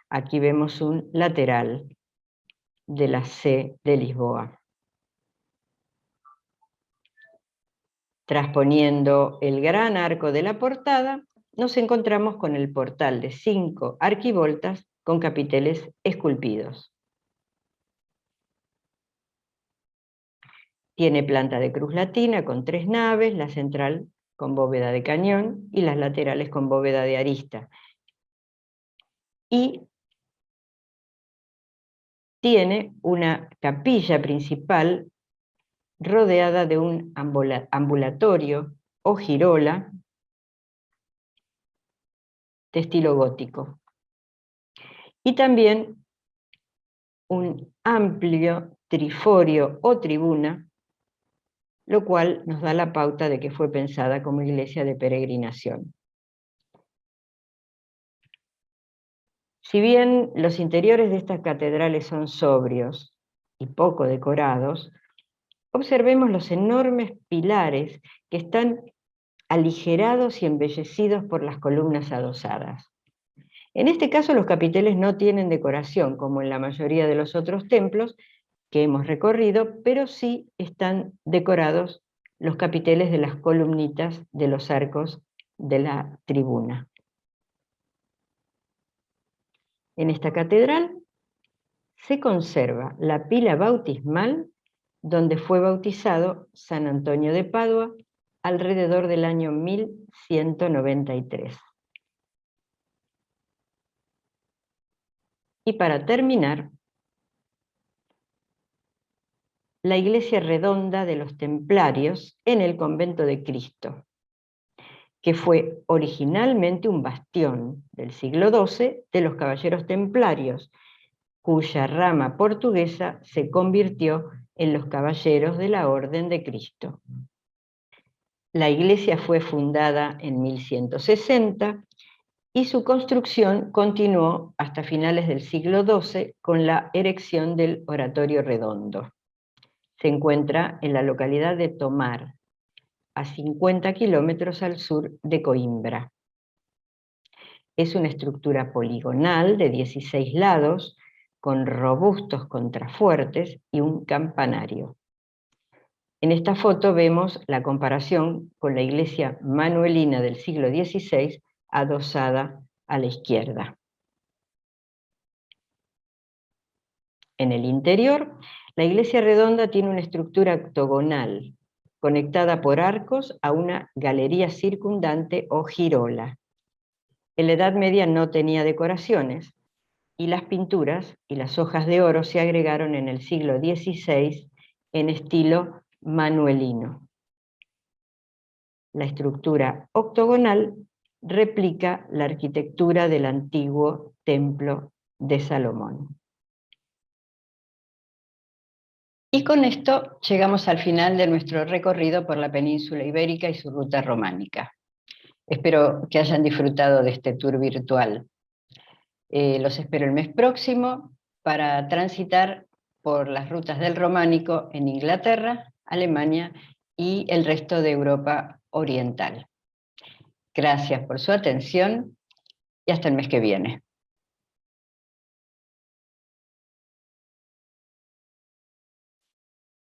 Aquí vemos un lateral de la C de Lisboa. Trasponiendo el gran arco de la portada, nos encontramos con el portal de 5 arquivoltas con capiteles esculpidos. Tiene planta de cruz latina con 3 naves, la central con bóveda de cañón y las laterales con bóveda de arista. Y tiene una capilla principal rodeada de un ambulatorio o girola de estilo gótico. Y también un amplio triforio o tribuna, lo cual nos da la pauta de que fue pensada como iglesia de peregrinación. Si bien los interiores de estas catedrales son sobrios y poco decorados, observemos los enormes pilares que están aligerados y embellecidos por las columnas adosadas. En este caso los capiteles no tienen decoración, como en la mayoría de los otros templos que hemos recorrido, pero sí están decorados los capiteles de las columnitas de los arcos de la tribuna. En esta catedral se conserva la pila bautismal donde fue bautizado San Antonio de Padua alrededor del año 1193. Y para terminar, la iglesia redonda de los templarios en el convento de Cristo, que fue originalmente un bastión del siglo XII de los caballeros templarios, cuya rama portuguesa se convirtió en los Caballeros de la Orden de Cristo. La iglesia fue fundada en 1160 y su construcción continuó hasta finales del siglo XII con la erección del Oratorio Redondo. Se encuentra en la localidad de Tomar, a 50 kilómetros al sur de Coimbra. Es una estructura poligonal de 16 lados, con robustos contrafuertes y un campanario. En esta foto vemos la comparación con la iglesia manuelina del siglo XVI, adosada a la izquierda. En el interior, la iglesia redonda tiene una estructura octogonal, conectada por arcos a una galería circundante o girola. En la Edad Media no tenía decoraciones, y las pinturas y las hojas de oro se agregaron en el siglo XVI en estilo manuelino. La estructura octogonal replica la arquitectura del antiguo templo de Salomón. Y con esto llegamos al final de nuestro recorrido por la península ibérica y su ruta románica. Espero que hayan disfrutado de este tour virtual. Los espero el mes próximo para transitar por las rutas del románico en Inglaterra, Alemania y el resto de Europa oriental. Gracias por su atención y hasta el mes que viene.